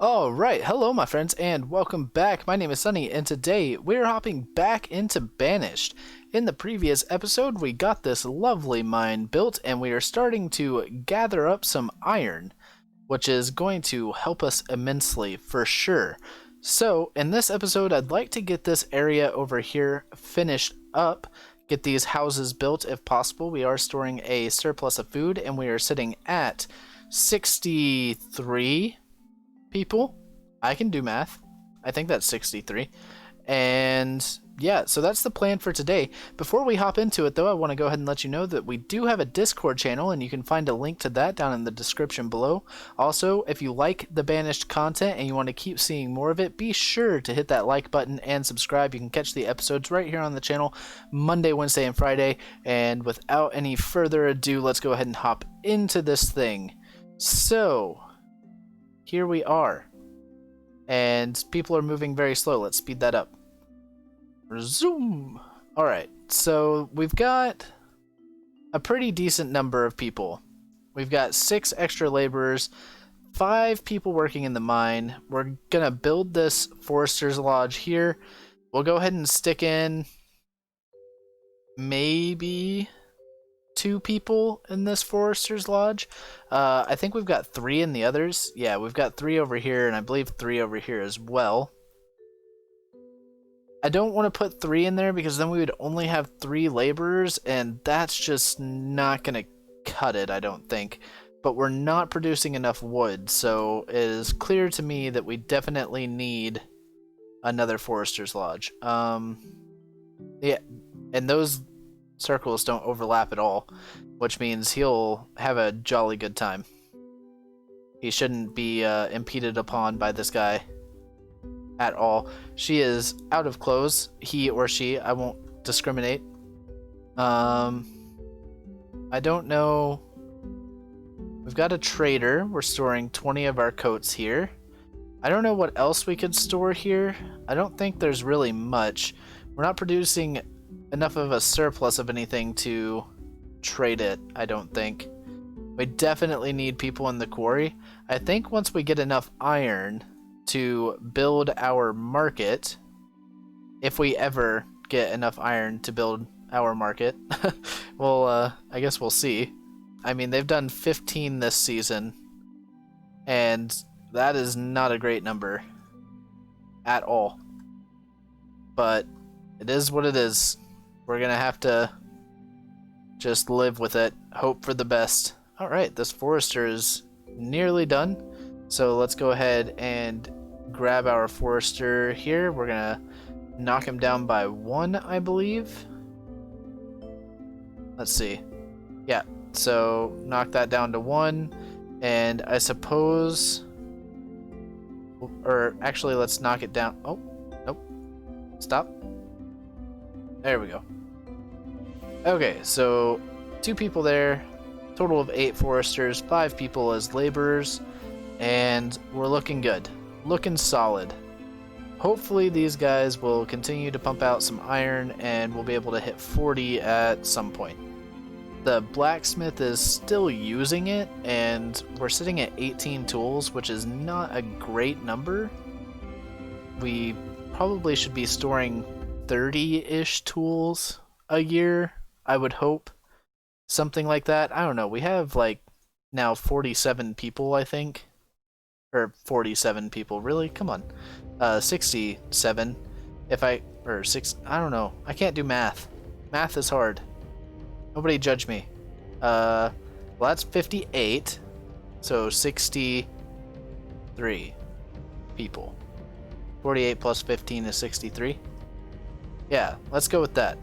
Alright, hello my friends and welcome back. My name is Sunny and today we're hopping back into Banished. In the previous episode we got this lovely mine built and we are starting to gather up some iron, which is going to help us immensely for sure. So in this episode I'd like to get this area over here finished up, get these houses built if possible. We are storing a surplus of food and we are sitting at 63 people. I can do math. I think that's 63. And yeah, so that's the plan for today. Before we hop into it though, I want to go ahead and let you know that we do have a Discord channel and you can find a link to that down in the description below. Also, if you like the Banished content and you want to keep seeing more of it, be sure to hit that like button and subscribe. You can catch the episodes right here on the channel Monday, Wednesday, and Friday. And without any further ado, let's go ahead and hop into this thing. So here we are, and people are moving very slow. Let's speed that up. Zoom. All right, so we've got a pretty decent number of people. We've got 6 extra laborers, 5 people working in the mine. We're gonna build this forester's lodge here. We'll go ahead and stick in maybe 2 people in this forester's lodge. I think we've got 3 in the others. Yeah, we've got 3 over here, and I believe 3 over here as well. I don't want to put 3 in there because then we would only have 3 laborers, and that's just not going to cut it, I don't think. But we're not producing enough wood, so it is clear to me that we definitely need another forester's lodge. Yeah, and those circles don't overlap at all, which means he'll have a jolly good time. He shouldn't be impeded upon by this guy at all. She is out of clothes, he or she, I won't discriminate. I don't know. We've got a trader. We're storing 20 of our coats here. I don't know what else we could store here. I don't think there's really much. We're not producing enough of a surplus of anything to trade it, I don't think. We definitely need people in the quarry. I think once we get enough iron to build our market, if we ever get enough iron to build our market, well, I guess we'll see. I mean, they've done 15 this season, and that is not a great number at all. But it is what it is. We're gonna have to just live with it, hope for the best. Alright, this forester is nearly done, so let's go ahead and grab our forester here. We're gonna knock him down by 1, I believe. Let's see. Yeah, so knock that down to 1, and I suppose, or actually let's knock it down. Oh, nope. Stop. There we go. Okay, so 2 people there, total of 8 foresters, 5 people as laborers, and we're looking good, looking solid. Hopefully these guys will continue to pump out some iron and we'll be able to hit 40 at some point. The blacksmith is still using it, and we're sitting at 18 tools, which is not a great number. We probably should be storing 30-ish tools a year, I would hope. Something like that. I don't know. We have like now 47 people, I think. Or 47 people. Really? Come on. 67. Or 6. I don't know. I can't do math. Math is hard. Nobody judge me. Well, that's 58. So 63 people. 48 plus 15 is 63. Yeah, let's go with that.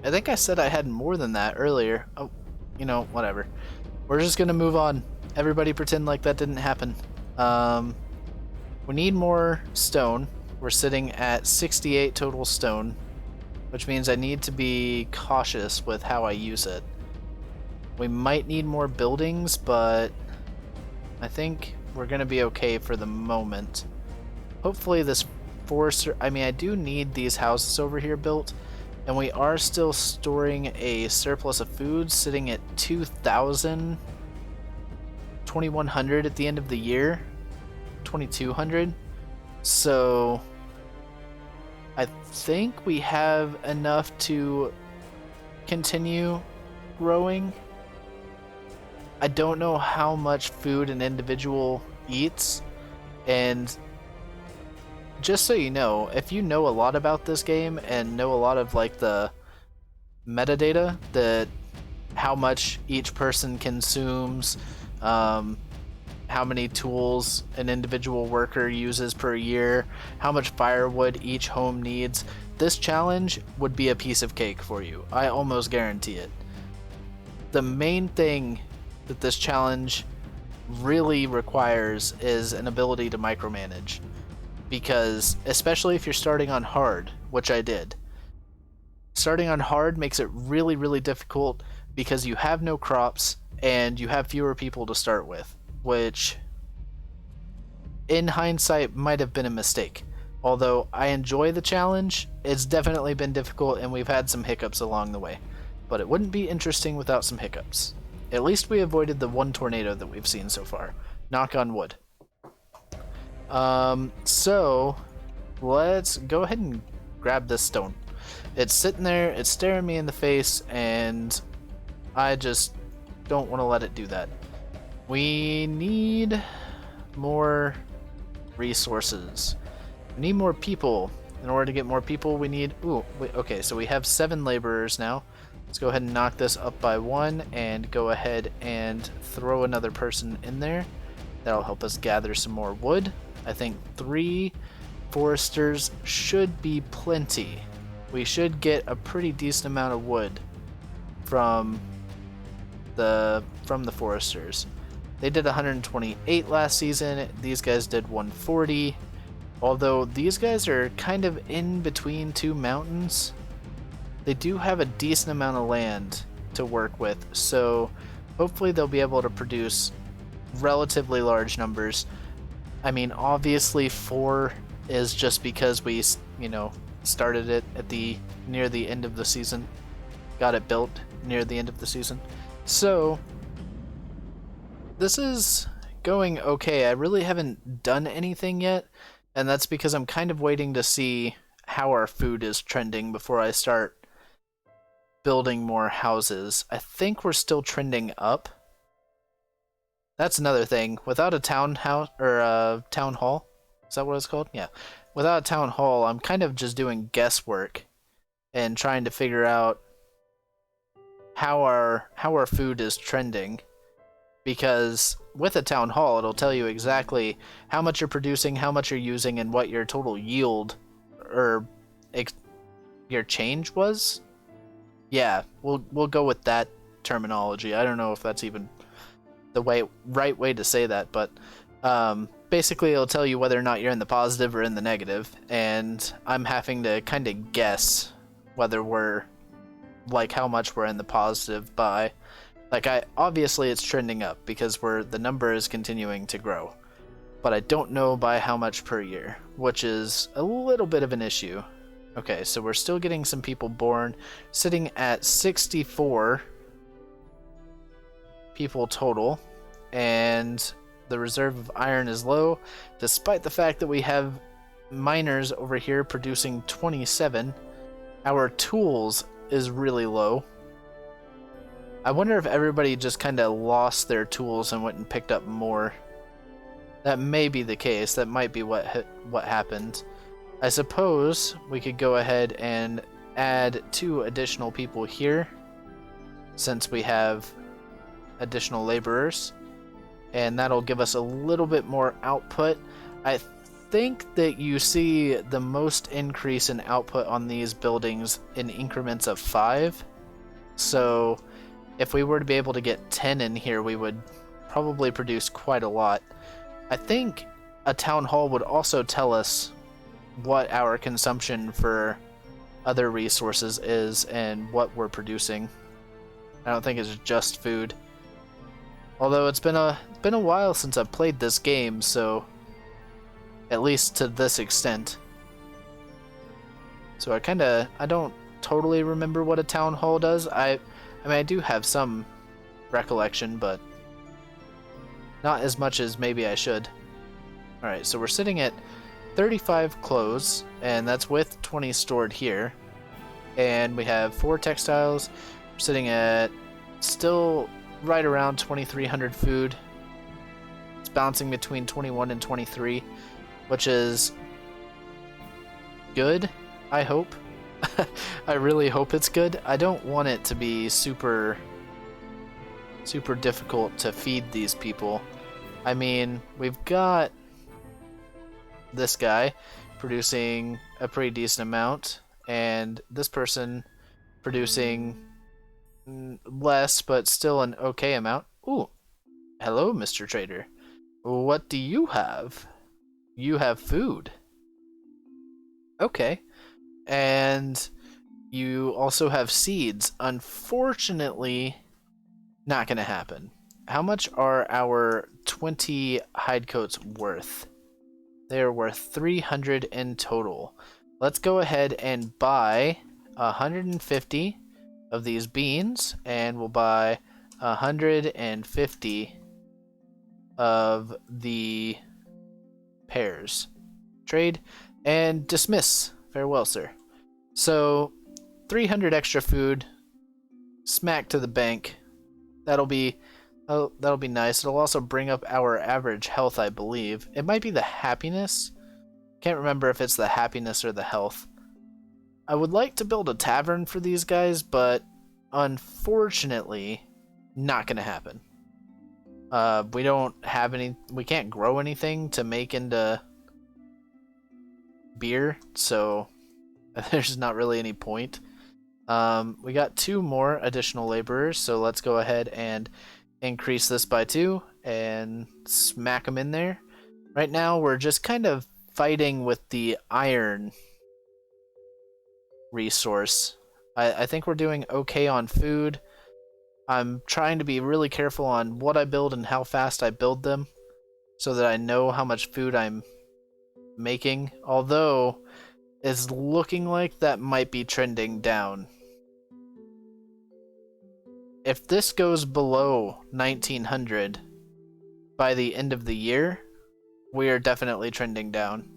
I think I said I had more than that earlier. Oh, you know, whatever. We're just gonna move on. Everybody pretend like that didn't happen. We need more stone. We're sitting at 68 total stone, which means I need to be cautious with how I use it. We might need more buildings, but I think we're gonna be okay for the moment. Hopefully this forester, I mean, I do need these houses over here built, and we are still storing a surplus of food, sitting at 2,000, 2,100 at the end of the year. 2,200. So I think we have enough to continue growing. I don't know how much food an individual eats, and just so you know, if you know a lot about this game and know a lot of like the metadata, that how much each person consumes, how many tools an individual worker uses per year, how much firewood each home needs, this challenge would be a piece of cake for you. I almost guarantee it. The main thing that this challenge really requires is an ability to micromanage. Because, especially if you're starting on hard, which I did, starting on hard makes it really, really difficult because you have no crops and you have fewer people to start with, which in hindsight might have been a mistake. Although I enjoy the challenge, it's definitely been difficult and we've had some hiccups along the way. But it wouldn't be interesting without some hiccups. At least we avoided the one tornado that we've seen so far. Knock on wood. So let's go ahead and grab this stone. It's sitting there, it's staring me in the face, and I just don't want to let it do that. We need more resources. We need more people. In order to get more people, we need... okay, so we have 7 laborers now. Let's go ahead and knock this up by 1 and go ahead and throw another person in there. That'll help us gather some more wood. I think 3 foresters should be plenty. We should get a pretty decent amount of wood from the foresters. They did 128 last season. These guys did 140. Although these guys are kind of in between 2 mountains, they do have a decent amount of land to work with, so hopefully they'll be able to produce relatively large numbers. I mean, obviously 4 is just because we, started it at near the end of the season, got it built near the end of the season. So this is going okay. I really haven't done anything yet, and that's because I'm kind of waiting to see how our food is trending before I start building more houses. I think we're still trending up. That's another thing. Without a town house or a town hall, is that what it's called? Yeah. Without a town hall, I'm kind of just doing guesswork and trying to figure out how our food is trending. Because with a town hall, it'll tell you exactly how much you're producing, how much you're using, and what your total yield or your change was. Yeah, we'll go with that terminology. I don't know if that's even the right way to say that, but basically it'll tell you whether or not you're in the positive or in the negative, and I'm having to kind of guess whether we're how much we're in the positive by. Obviously it's trending up because the number is continuing to grow, but I don't know by how much per year, which is a little bit of an issue. Okay, so we're still getting some people born, sitting at 64 people total, and the reserve of iron is low, despite the fact that we have miners over here producing 27. Our tools is really low. I wonder if everybody just kind of lost their tools and went and picked up more. That may be the case. That might be what happened. I suppose we could go ahead and add 2 additional people here, since we have additional laborers, and that'll give us a little bit more output. I think that you see the most increase in output on these buildings in increments of 5, so if we were to be able to get 10 in here, we would probably produce quite a lot. I think a town hall would also tell us what our consumption for other resources is and what we're producing. I don't think it's just food. Although it's been a while since I've played this game, so at least to this extent. So I don't totally remember what a town hall does. I mean, I do have some recollection, but not as much as maybe I should. Alright, so we're sitting at 35 clothes, and that's with 20 stored here. And we have 4 textiles. We're sitting at still right around 2,300 food. It's bouncing between 21 and 23, which is good, I hope. I really hope it's good. I don't want it to be super difficult to feed these people. I mean, we've got this guy producing a pretty decent amount, and this person producing less, but still an okay amount. Ooh, hello, Mr. Trader. What do you have? You have food. Okay. And you also have seeds. Unfortunately, not going to happen. How much are our 20 hide coats worth? They are worth 300 in total. Let's go ahead and buy 150 of these beans, and we'll buy 150 of the pears. Trade and dismiss. Farewell, sir. So 300 extra food, smack to the bank. That'll be nice. It'll also bring up our average health, I believe. It might be the happiness. Can't remember if it's the happiness or the health. I would like to build a tavern for these guys, but unfortunately, not gonna happen. We don't have any. We can't grow anything to make into beer, so there's not really any point. We got 2 more additional laborers, so let's go ahead and increase this by 2 and smack them in there. Right now, we're just kind of fighting with the iron resource. I think we're doing okay on food. I'm trying to be really careful on what I build and how fast I build them, so that I know how much food I'm making, although it's looking like that might be trending down. If this goes below 1900 by the end of the year, we are definitely trending down.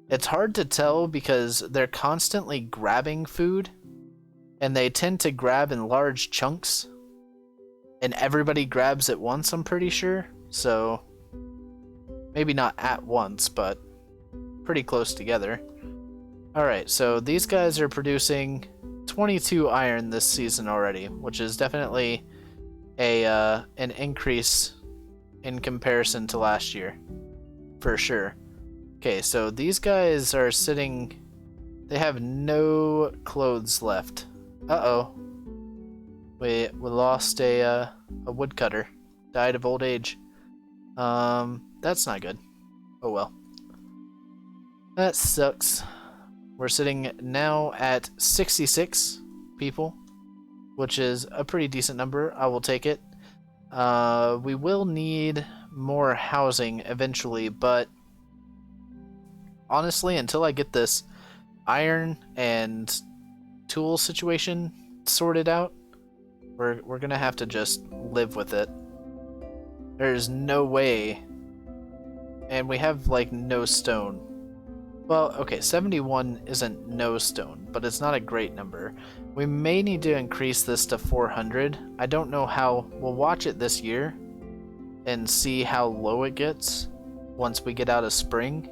It's hard to tell because they're constantly grabbing food, and they tend to grab in large chunks, and everybody grabs at once, I'm pretty sure. So maybe not at once, but pretty close together. Alright, so these guys are producing 22 iron this season already, which is definitely an increase in comparison to last year, for sure. Okay, so these guys are sitting. They have no clothes left. Uh-oh. We lost a woodcutter. Died of old age. That's not good. Oh well. That sucks. We're sitting now at 66 people, which is a pretty decent number. I will take it. We will need more housing eventually, but honestly, until I get this iron and tool situation sorted out, we're gonna have to just live with it. There's no way. And we have like no stone. Well, okay, 71 isn't no stone, but it's not a great number. We may need to increase this to 400. I don't know how. We'll watch it this year and see how low it gets once we get out of spring.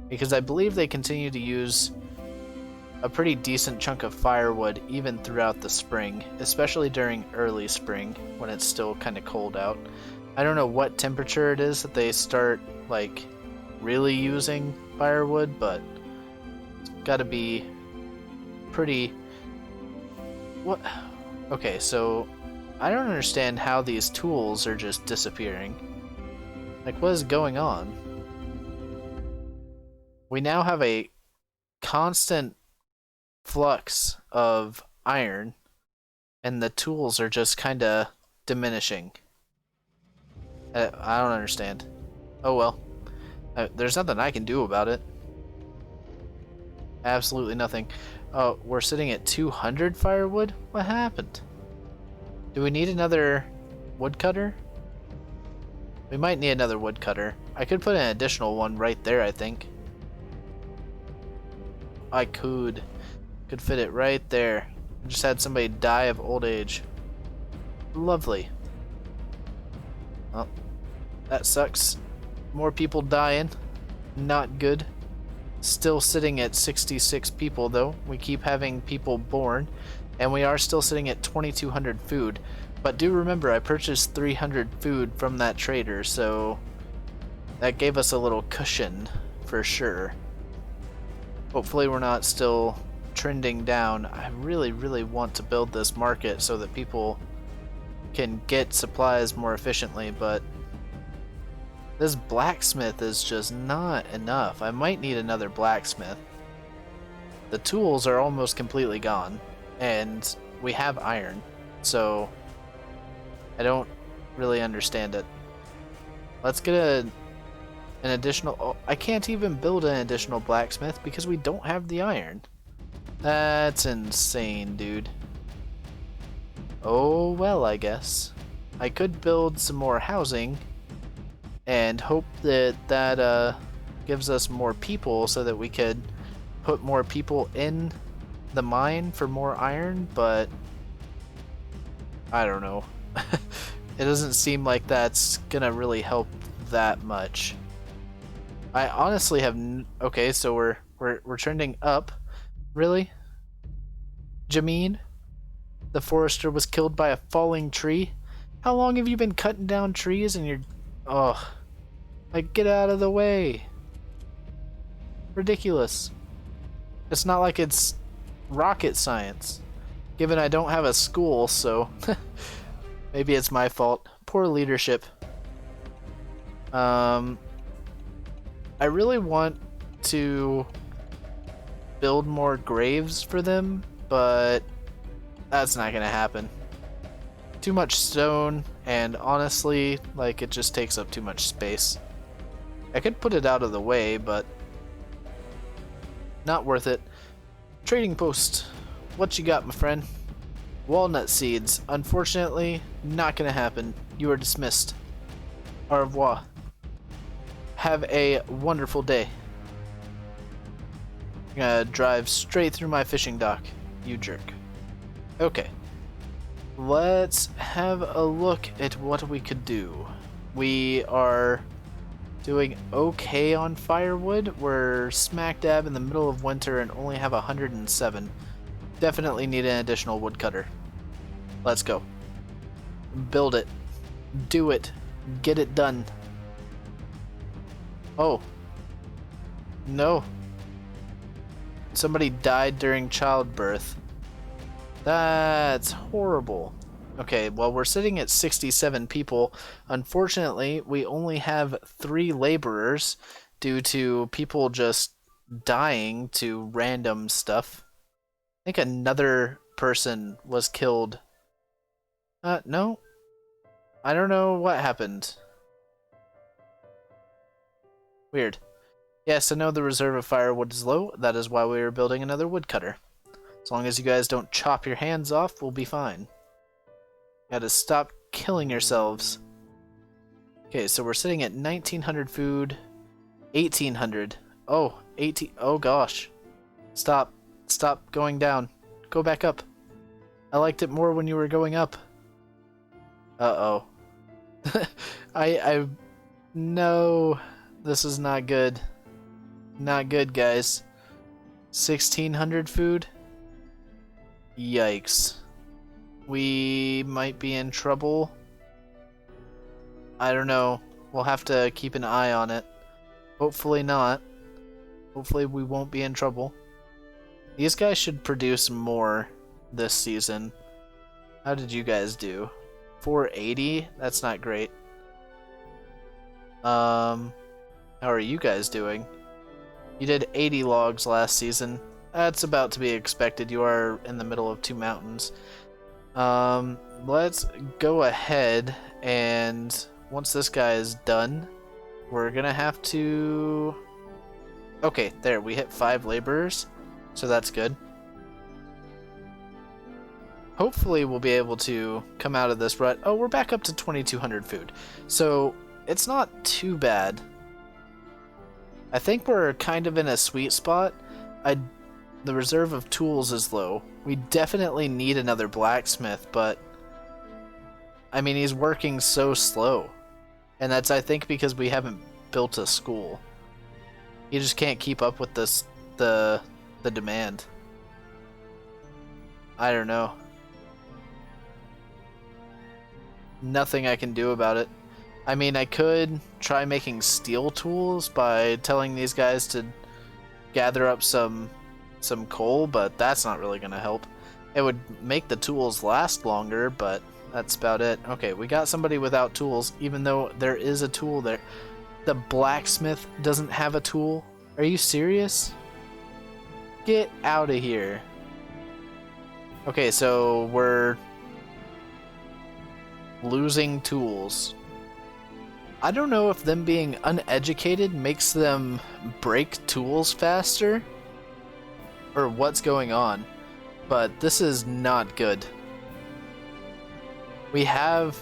Because I believe they continue to use a pretty decent chunk of firewood even throughout the spring, especially during early spring when it's still kind of cold out. I don't know what temperature it is that they start like really using firewood, but it's got to be pretty. What? Okay, so I don't understand how these tools are just disappearing. Like, what is going on? We now have a constant flux of iron, and the tools are just kind of diminishing. I don't understand. Oh well. There's nothing I can do about it. Absolutely nothing. Oh, we're sitting at 200 firewood? What happened? Do we need another woodcutter? We might need another woodcutter. I could put an additional one right there, I think. I could fit it right there. I just had somebody die of old age. Lovely. Well, that sucks. More people dying. Not good. Still sitting at 66 people though. We keep having people born, and we are still sitting at 2,200 food. But do remember, I purchased 300 food from that trader, so that gave us a little cushion for sure. Hopefully we're not still trending down. I really, really want to build this market so that people can get supplies more efficiently, but this blacksmith is just not enough. I might need another blacksmith. The tools are almost completely gone, and we have iron, so I don't really understand it. Let's get an additional... Oh, I can't even build an additional blacksmith because we don't have the iron. That's insane, dude. Oh, well, I guess. I could build some more housing and hope that that gives us more people so that we could put more people in the mine for more iron, but I don't know. It doesn't seem like that's gonna really help that much. I honestly have okay, so we're trending up. Really? Jameen? The forester was killed by a falling tree? How long have you been cutting down trees and you're... Oh, like, get out of the way. Ridiculous. It's not like it's rocket science. Given I don't have a school, so maybe it's my fault. Poor leadership. I really want to build more graves for them, but that's not gonna happen. Too much stone, and honestly, like, it just takes up too much space. I could put it out of the way, but not worth it. Trading post. What you got, my friend? Walnut seeds. Unfortunately, not gonna happen. You are dismissed. Au revoir. Have a wonderful day. I'm gonna drive straight through my fishing dock. You jerk. Okay. Let's have a look at what we could do. We are doing okay on firewood. We're smack dab in the middle of winter and only have 107. Definitely need an additional woodcutter. Let's go. Build it. Do it. Get it done. Oh. No. Somebody died during childbirth. That's horrible. Okay, well, we're sitting at 67 people. Unfortunately, we only have 3 laborers due to people just dying to random stuff. I think another person was killed. No. I don't know what happened. Weird. Yes, I know the reserve of firewood is low. That is why we are building another woodcutter. As long as you guys don't chop your hands off, we'll be fine. Gotta stop killing yourselves. Okay, so we're sitting at 1,900 food. 1,800. Oh, 18. Oh gosh. Stop. Stop going down. Go back up. I liked it more when you were going up. Uh-oh. No. This is not good. Not good, guys. 1,600 food? Yikes. We might be in trouble. I don't know. We'll have to keep an eye on it. Hopefully not. Hopefully we won't be in trouble. These guys should produce more this season. How did you guys do? 480? That's not great. How are you guys doing? You did 80 logs last season. That's about to be expected. You are in the middle of 2 mountains. Let's go ahead and once this guy is done, we're gonna have to... Okay, there, we hit 5 laborers, so that's good. Hopefully we'll be able to come out of this rut. Oh, we're back up to 2,200 food. So, it's not too bad. I think we're kind of in a sweet spot. I The reserve of tools is low. We definitely need another blacksmith, but I mean, he's working so slow. And that's, I think, because we haven't built a school. You just can't keep up with the demand. I don't know. Nothing I can do about it. I mean, I could try making steel tools by telling these guys to gather up some coal, but that's not really gonna help. It would make the tools last longer, but that's about it. Okay, we got somebody without tools, even though there is a tool there. The blacksmith doesn't have a tool? Are you serious? Get out of here. Okay, so we're losing tools. I don't know if them being uneducated makes them break tools faster, or what's going on, but this is not good. We have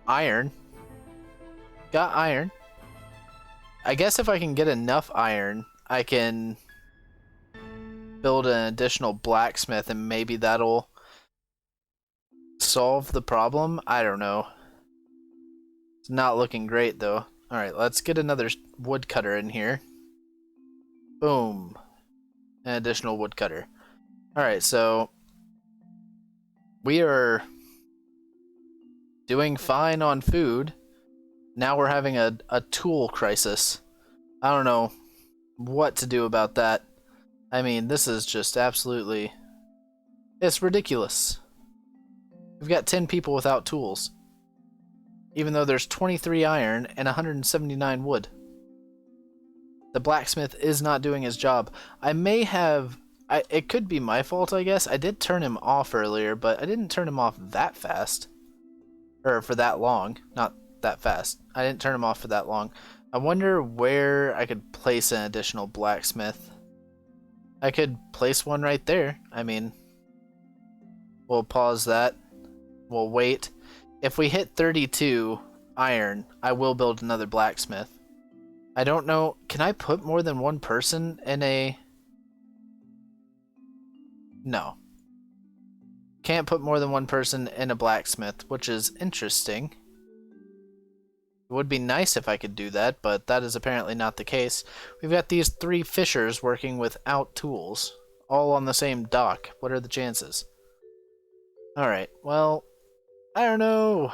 iron. Got iron. I guess if I can get enough iron, I can build an additional blacksmith and maybe that'll solve the problem. I don't know. It's not looking great though. Alright, let's get another woodcutter in here. Boom. An additional woodcutter. Alright, so we are doing fine on food. Now we're having a tool crisis. I don't know what to do about that. I mean, this is just absolutely... It's ridiculous. We've got 10 people without tools. Even though there's 23 iron and 179 wood. The blacksmith is not doing his job. I may have... it could be my fault, I guess. I did turn him off earlier, but I didn't turn him off that fast. Or for that long. Not that fast. I didn't turn him off for that long. I wonder where I could place an additional blacksmith. I could place one right there. I mean, we'll pause that. We'll wait. If we hit 32 iron, I will build another blacksmith. I don't know. Can I put more than one person in a... No. Can't put more than one person in a blacksmith, which is interesting. It would be nice if I could do that, but that is apparently not the case. We've got these 3 fishers working without tools, all on the same dock. What are the chances? Alright, well, I don't know.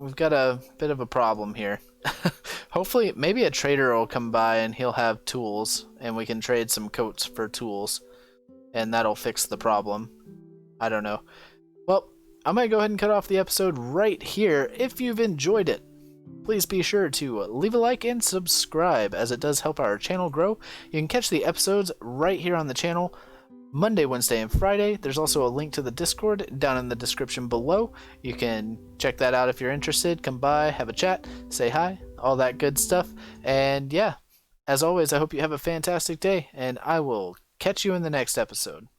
We've got a bit of a problem here. Hopefully, maybe a trader will come by and he'll have tools, and we can trade some coats for tools, and that'll fix the problem. I don't know. Well, I'm going to go ahead and cut off the episode right here. If you've enjoyed it, please be sure to leave a like and subscribe, as it does help our channel grow. You can catch the episodes right here on the channel, Monday, Wednesday, and Friday. There's also a link to the Discord down in the description below. You can check that out if you're interested. Come by, have a chat, say hi, all that good stuff. And yeah, as always, I hope you have a fantastic day, and I will catch you in the next episode.